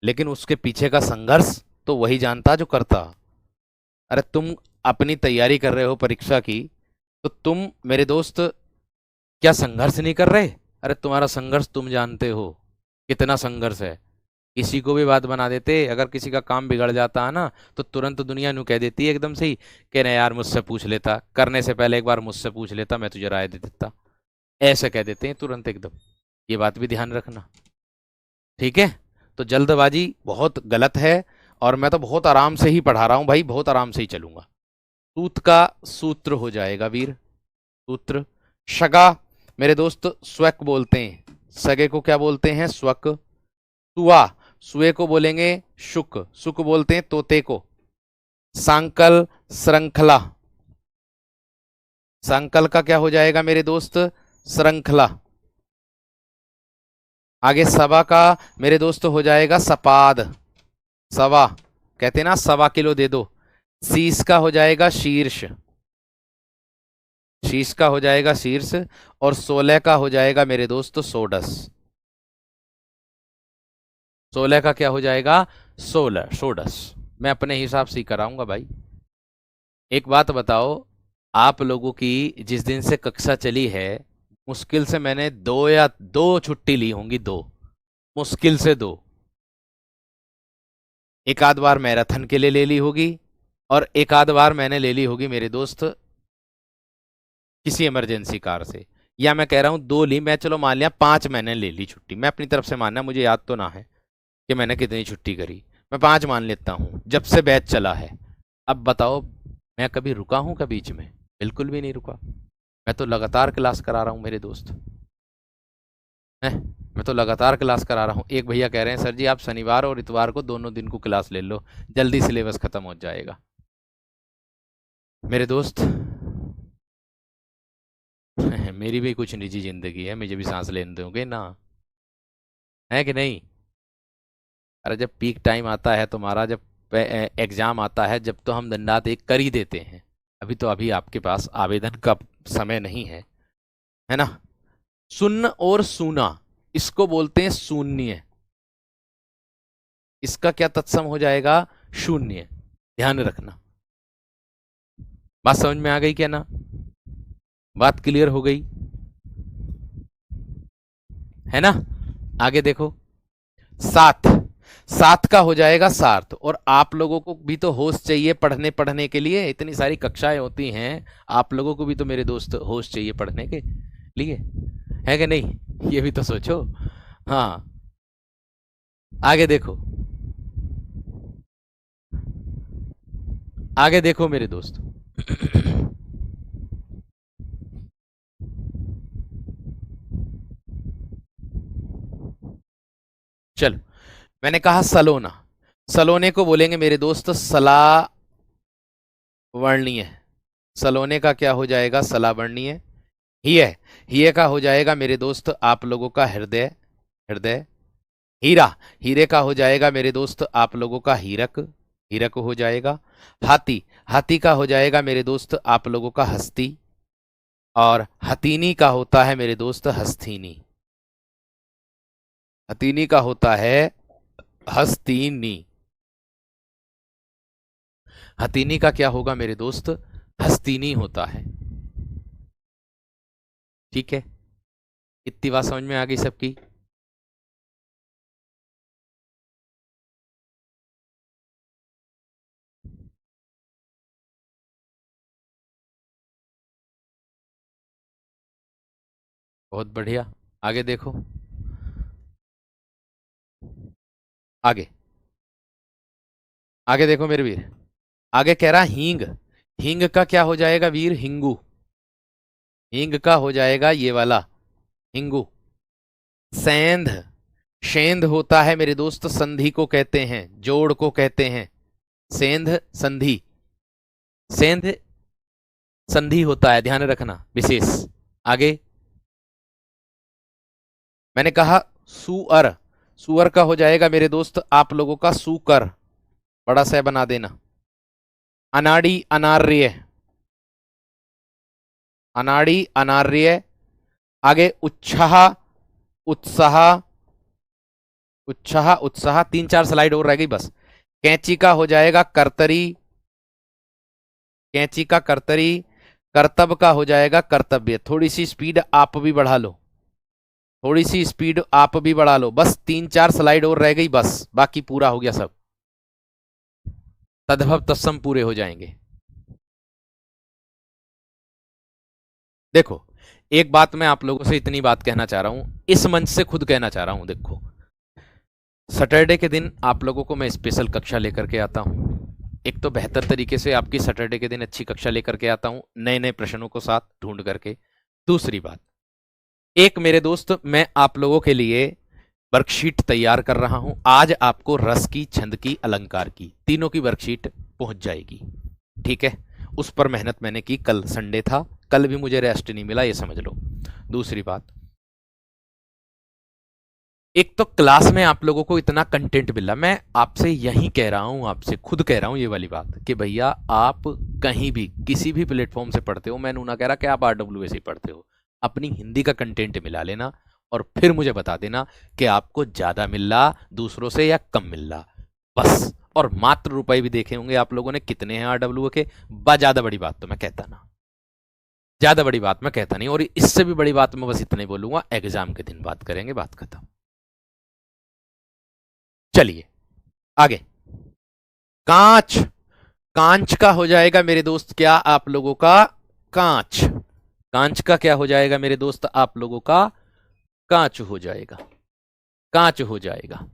लेकिन उसके पीछे का संघर्ष तो वही जानता जो करता। अरे तुम अपनी तैयारी कर रहे हो परीक्षा की, तो तुम मेरे दोस्त क्या संघर्ष नहीं कर रहे? अरे तुम्हारा संघर्ष तुम जानते हो कितना संघर्ष है। किसी को भी बात बना देते, अगर किसी का काम बिगड़ जाता है ना, तो तुरंत दुनिया नु कह देती है एकदम से ही कि नहीं यार मुझसे पूछ लेता, करने से पहले एक बार मुझसे पूछ लेता, मैं तुझे राय दे देता। ऐसे कह देते हैं तुरंत एकदम। ये बात भी ध्यान रखना, ठीक है। तो जल्दबाजी बहुत गलत है, और मैं तो बहुत आराम से ही पढ़ा रहा हूं भाई, बहुत आराम से ही चलूंगा। सूत का सूत्र हो जाएगा वीर, सूत्र। शगा मेरे दोस्त स्वक बोलते हैं, सगे को क्या बोलते हैं, स्वक। सुआ, सुए को बोलेंगे शुक, सुक बोलते हैं तोते को। सांकल, श्रृंखला, सांकल का क्या हो जाएगा मेरे दोस्त, श्रृंखला। आगे सवा का मेरे दोस्त हो जाएगा सपाद, सवा, कहते ना 1.25 किलो दे दो। शीश का हो जाएगा शीर्ष, शीश का हो जाएगा शीर्ष। और 16 का हो जाएगा मेरे दोस्त सोडस, 16 का क्या हो जाएगा, सोलर सोडस। मैं अपने हिसाब से ही कराऊंगा भाई। एक बात बताओ, आप लोगों की जिस दिन से कक्षा चली है, मुश्किल से मैंने 2 छुट्टी ली होंगी, 2, मुश्किल से 2। एक आध बार मैराथन के लिए ले ली होगी, और एक आध बार मैंने ले ली होगी मेरे दोस्त किसी इमरजेंसी कार से। या मैं कह रहा हूं 2 ली मैं, चलो मान लिया 5 मैंने ले ली छुट्टी, मैं अपनी तरफ से मानना, मुझे याद तो ना है कि मैंने कितनी छुट्टी करी। मैं 5 मान लेता हूं जब से बैच चला है। अब बताओ, मैं कभी रुका हूं क्या बीच में? बिल्कुल भी नहीं रुका। मैं तो लगातार क्लास करा रहा हूं मेरे दोस्त हैं, मैं तो लगातार क्लास करा रहा हूँ। एक भैया कह रहे हैं सर जी आप शनिवार और इतवार को दोनों दिन को क्लास ले लो, जल्दी सिलेबस खत्म हो जाएगा। मेरे दोस्त मेरी भी कुछ निजी जिंदगी है, मुझे भी सांस लेने दोगे ना, है कि नहीं? अरे जब पीक टाइम आता है तुम्हारा, जब एग्जाम आता है, जब तो हम दंडात एक कर ही देते हैं, अभी आपके पास आवेदन का समय नहीं है ना। सुन्न और सूना, इसको बोलते हैं शून्य। इसका क्या तत्सम हो जाएगा? शून्य। ध्यान रखना। बात समझ में आ गई क्या ना? बात क्लियर हो गई है ना? आगे देखो। साथ, साथ का हो जाएगा सार्थ। और आप लोगों को भी तो होश चाहिए पढ़ने पढ़ने के लिए, इतनी सारी कक्षाएं होती हैं, आप लोगों को भी तो मेरे दोस्त होश चाहिए पढ़ने के लिए, है कि नहीं? ये भी तो सोचो। हाँ, आगे देखो। आगे देखो मेरे दोस्त। चलो, मैंने कहा सलोना। सलोने को बोलेंगे मेरे दोस्त सला वर्णीय। सलोने का क्या हो जाएगा? सला वर्णीय। हिय, हिय का हो जाएगा मेरे दोस्त आप लोगों का हृदय, हृदय। हीरा, हीरे का हो जाएगा मेरे दोस्त आप लोगों का हीरक, हीरक हो जाएगा। हाथी, हाथी का हो जाएगा मेरे दोस्त आप लोगों का हस्ती। और हथीनी का होता है मेरे दोस्त हस्थीनी। हथीनी का होता है हस्तीनी। हथीनी का क्या होगा मेरे दोस्त? हस्तीनी होता है। ठीक है, इतनी बात समझ में आ गई सबकी? बहुत बढ़िया। आगे देखो। आगे, आगे देखो मेरे वीर। आगे कह रहा हींग। हींग का क्या हो जाएगा वीर? हिंगू। हींग का हो जाएगा ये वाला, हिंगू। सेंध, सेंध होता है मेरे दोस्त संधि को कहते हैं, जोड़ को कहते हैं। सेंध संधि, सेंध संधि होता है, ध्यान रखना विशेष। आगे मैंने कहा सुअर। सुअर का हो जाएगा मेरे दोस्त आप लोगों का सुकर, बड़ा सा बना देना। अनाड़ी अनार्य, अनाड़ी अनार्य। आगे उच्छाह, उत्साह, उत्साह उत्साह। तीन चार स्लाइड और रह गई बस। कैंची का हो जाएगा कर्तरी, कैंची का कर्तरी। कर्तव्य का हो जाएगा कर्तव्य। थोड़ी सी स्पीड आप भी बढ़ा लो, थोड़ी सी स्पीड आप भी बढ़ा लो। बस तीन चार स्लाइड और रह गई बस, बाकी पूरा हो गया सब। तद्भव तत्सम पूरे हो जाएंगे। देखो, एक बात मैं आप लोगों से इतनी बात कहना चाह रहा हूं, इस मंच से खुद कहना चाह रहा हूं। देखो, सैटरडे के दिन आप लोगों को मैं स्पेशल कक्षा लेकर के आता हूं। एक तो बेहतर तरीके से आपकी सैटरडे के दिन अच्छी कक्षा लेकर के आता हूं, नए नए प्रश्नों को साथ ढूंढ करके। दूसरी बात, एक मेरे दोस्त मैं आप लोगों के लिए वर्कशीट तैयार कर रहा हूं। आज आपको रस की, छंद की, अलंकार की, तीनों की वर्कशीट पहुंच जाएगी। ठीक है, उस पर मेहनत मैंने की। कल संडे था, कल भी मुझे रेस्ट नहीं मिला, ये समझ लो। दूसरी बात, एक तो क्लास में आप लोगों को इतना कंटेंट मिला, मैं आपसे यही कह रहा हूं, आपसे खुद कह रहा हूं ये वाली बात कि भैया आप कहीं भी किसी भी प्लेटफॉर्म से पढ़ते हो, मैं नूना कह रहा कि आप आरडब्ल्यू से पढ़ते हो, अपनी हिंदी का कंटेंट मिला लेना और फिर मुझे बता देना कि आपको ज्यादा मिल रहा दूसरों से या कम मिल रहा, बस। और मात्र रुपए भी देखे होंगे आप लोगों ने कितने हैं आरडब्ल्यू के, ज्यादा बड़ी बात तो मैं कहता ना, ज्यादा बड़ी बात मैं कहता नहीं। और इससे भी बड़ी बात मैं बस इतने बोलूंगा, एग्जाम के दिन बात करेंगे, बात खत्म। चलिए आगे। कांच, कांच का हो जाएगा मेरे दोस्त क्या आप लोगों का? कांच। कांच का क्या हो जाएगा मेरे दोस्त आप लोगों का? कांच हो जाएगा, कांच हो जाएगा।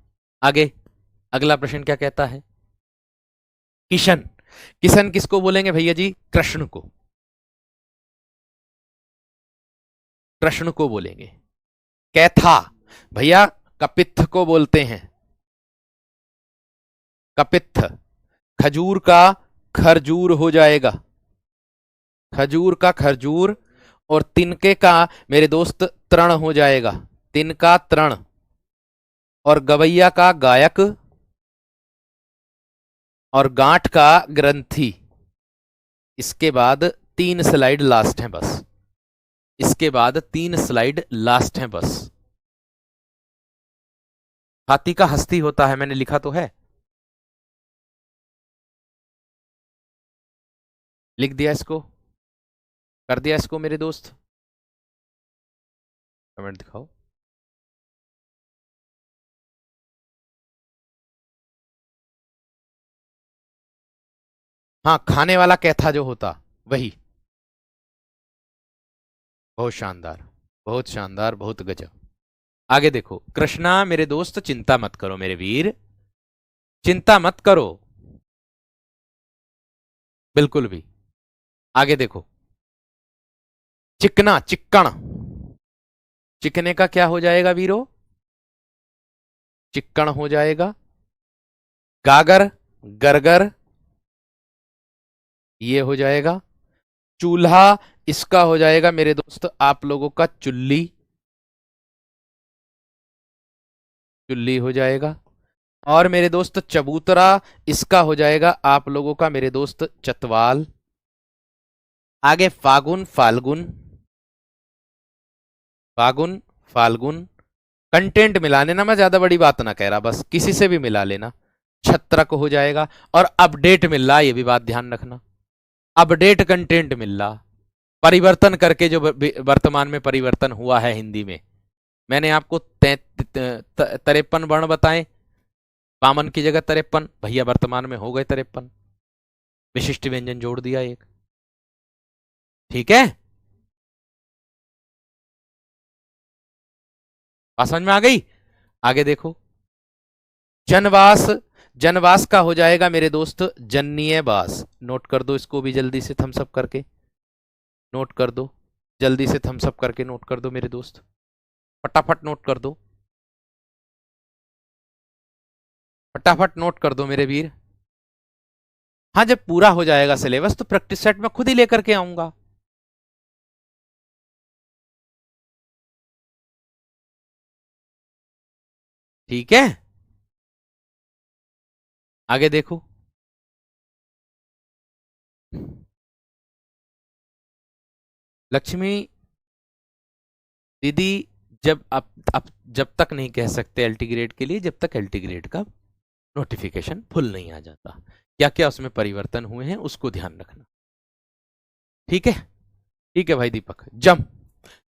आगे अगला प्रश्न क्या कहता है? किशन, किशन किसको बोलेंगे भैया जी? कृष्ण को, कृष्ण को बोलेंगे। कैथा, भैया कपित्थ को बोलते हैं, कपित्थ। खजूर का खरजूर हो जाएगा, खजूर का खरजूर। और तिनके का मेरे दोस्त तृण हो जाएगा, तिनका तृण। और गवैया का गायक, और गांठ का ग्रंथी। इसके बाद 3 स्लाइड लास्ट हैं बस। इसके बाद 3 स्लाइड लास्ट हैं बस। हाथी का हस्ती होता है, मैंने लिखा तो है, लिख दिया इसको, कर दिया इसको मेरे दोस्त। कमेंट दिखाओ। हाँ, खाने वाला कैथा जो होता वही। बहुत शानदार, बहुत शानदार, बहुत गजब। आगे देखो, कृष्णा मेरे दोस्त चिंता मत करो मेरे वीर, चिंता मत करो बिल्कुल भी। आगे देखो, चिकना चिक्कण, चिकने का क्या हो जाएगा वीरो? चिक्कण हो जाएगा। गागर, गरगर, ये हो जाएगा। चूल्हा, इसका हो जाएगा मेरे दोस्त आप लोगों का चुल्ली, चुल्ली हो जाएगा। और मेरे दोस्त चबूतरा, इसका हो जाएगा आप लोगों का मेरे दोस्त चतवाल। आगे फागुन फाल्गुन, फागुन फाल्गुन, कंटेंट मिला लेना, मैं ज्यादा बड़ी बात ना कह रहा, बस किसी से भी मिला लेना। छत्रक हो जाएगा। और अपडेट मिल रहा, ये भी बात ध्यान रखना, अपडेट कंटेंट मिल रहा, परिवर्तन करके जो वर्तमान में परिवर्तन हुआ है हिंदी में। मैंने आपको 53 वर्ण बताए, बामन की जगह 53, भैया वर्तमान में हो गए 53, विशिष्ट व्यंजन जोड़ दिया एक। ठीक है, बात समझ में आ गई? आगे देखो, जनवास, जनवास का हो जाएगा मेरे दोस्त जन्नीय बास। नोट कर दो इसको भी जल्दी से थम्स अप करके, नोट कर दो जल्दी से, थम्स अप करके नोट कर दो मेरे दोस्त, फटाफट नोट कर दो, फटाफट नोट कर दो मेरे वीर। हाँ, जब पूरा हो जाएगा सिलेबस तो प्रैक्टिस सेट में खुद ही लेकर के आऊंगा। ठीक है, आगे देखो, लक्ष्मी दीदी, जब आप जब तक नहीं कह सकते एलटी ग्रेड के लिए जब तक एलटी ग्रेड का नोटिफिकेशन फुल नहीं आ जाता। क्या क्या उसमें परिवर्तन हुए हैं उसको ध्यान रखना। ठीक है, ठीक है भाई दीपक। जम,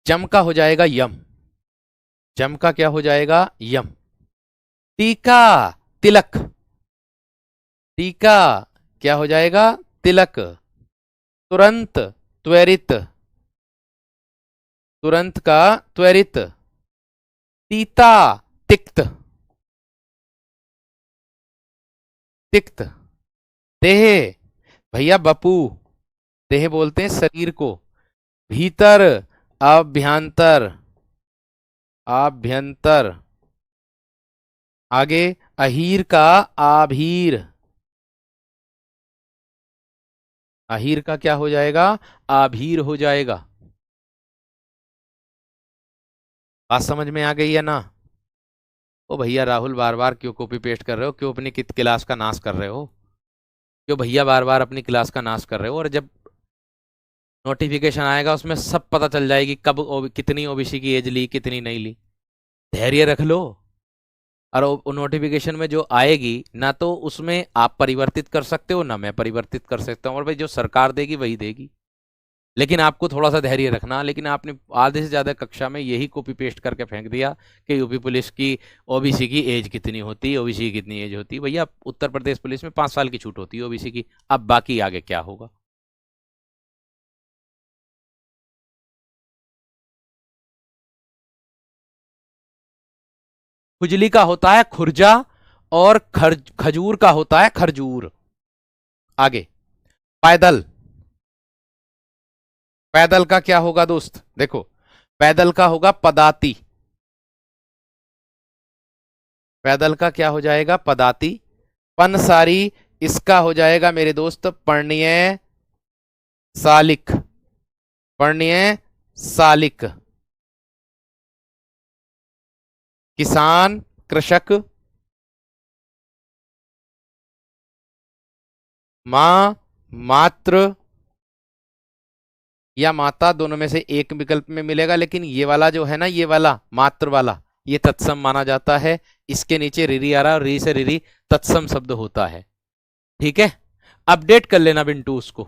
जम का हो जाएगा यम, जम का क्या हो जाएगा? यम। टीका, तिलक, टीका क्या हो जाएगा? तिलक। तुरंत, त्वरित, तुरंत का त्वरित। तीता, तिक्त, तिक्त। देह, भैया बपू, देह बोलते हैं शरीर को। भीतर, अभ्यंतर, आभ्यंतर। आगे, अहीर का आभीर, अहीर का क्या हो जाएगा? आभीर हो जाएगा। बात समझ में आ गई है ना? ओ भैया राहुल, बार बार क्यों कॉपी पेस्ट कर रहे हो? क्यों अपनी क्लास का नाश कर रहे हो? क्यों भैया बार बार अपनी क्लास का नाश कर रहे हो? और जब नोटिफिकेशन आएगा उसमें सब पता चल जाएगी कब कितनी ओबीसी की एज ली, कितनी नहीं ली। धैर्य रख लो। और नोटिफिकेशन में जो आएगी ना तो उसमें आप परिवर्तित कर सकते हो ना मैं परिवर्तित कर सकता हूँ, और भाई जो सरकार देगी वही देगी। लेकिन आपको थोड़ा सा धैर्य रखना। लेकिन आपने आधे से ज्यादा कक्षा में यही कॉपी पेस्ट करके फेंक दिया कि यूपी पुलिस की ओबीसी की एज कितनी होती है, ओबीसी की कितनी एज होती है। भैया उत्तर प्रदेश पुलिस में 5 साल की छूट होती है ओबीसी की। अब बाकी आगे क्या होगा? खुजली का होता है खुरजा, और खजूर का होता है खरजूर। आगे, पैदल, पैदल का क्या होगा दोस्त? देखो, पैदल का होगा पदाती, पैदल का क्या हो जाएगा? पदाती। पनसारी, इसका हो जाएगा मेरे दोस्त पर्णीय सालिक, पर्णीय सालिक। किसान, कृषक। मां, मात्र, या माता, दोनों में से एक विकल्प में मिलेगा, लेकिन ये वाला जो है ना, ये वाला मात्र वाला, ये तत्सम माना जाता है। इसके नीचे रिरी आ रहा है और री से रिरी तत्सम शब्द होता है। ठीक है, अपडेट कर लेना बिंटू उसको,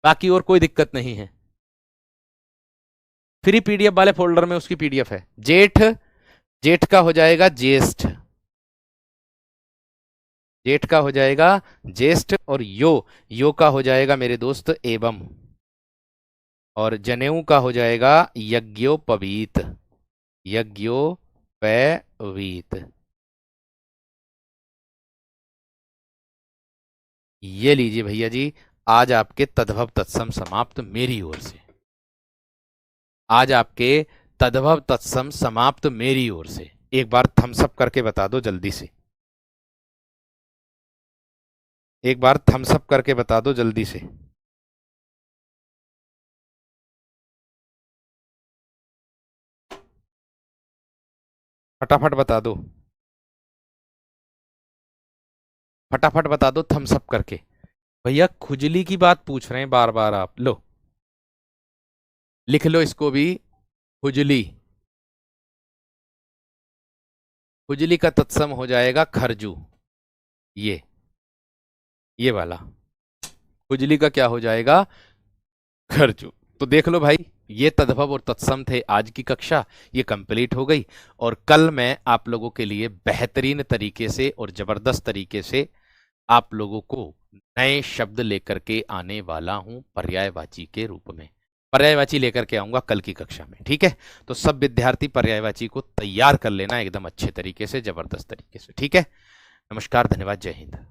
बाकी और कोई दिक्कत नहीं है। फ्री पीडीएफ वाले फोल्डर में उसकी पीडीएफ है। जेठ, जेठ का हो जाएगा ज्येष्ठ, जेठ का हो जाएगा ज्येष्ठ, और यो का हो जाएगा मेरे दोस्त एवं, और जनेऊ का हो जाएगा यज्ञोपवीत, यज्ञोपवीत। ये लीजिए भैया जी, आज आपके तद्भव तत्सम समाप्त मेरी ओर से, आज आपके तद्भव तत्सम समाप्त मेरी ओर से। एक बार थम्स अप करके बता दो जल्दी से, एक बार थम्स अप करके बता दो जल्दी से। फटाफट बता दो, फटाफट बता दो थम्स अप करके। भैया खुजली की बात पूछ रहे हैं बार बार आप, लो लिख लो इसको भी, खुजली, खुजली का तत्सम हो जाएगा खरजू, ये वाला खुजली का क्या हो जाएगा, खरजू। तो देख लो भाई, ये तद्भव और तत्सम थे आज की कक्षा, ये कंप्लीट हो गई। और कल मैं आप लोगों के लिए बेहतरीन तरीके से और जबरदस्त तरीके से आप लोगों को नए शब्द लेकर के आने वाला हूं पर्यायवाची के रूप में। पर्यायवाची लेकर के आऊंगा कल की कक्षा में, ठीक है। तो सब विद्यार्थी पर्यायवाची को तैयार कर लेना एकदम अच्छे तरीके से, जबरदस्त तरीके से, ठीक है। नमस्कार, धन्यवाद, जय हिंद।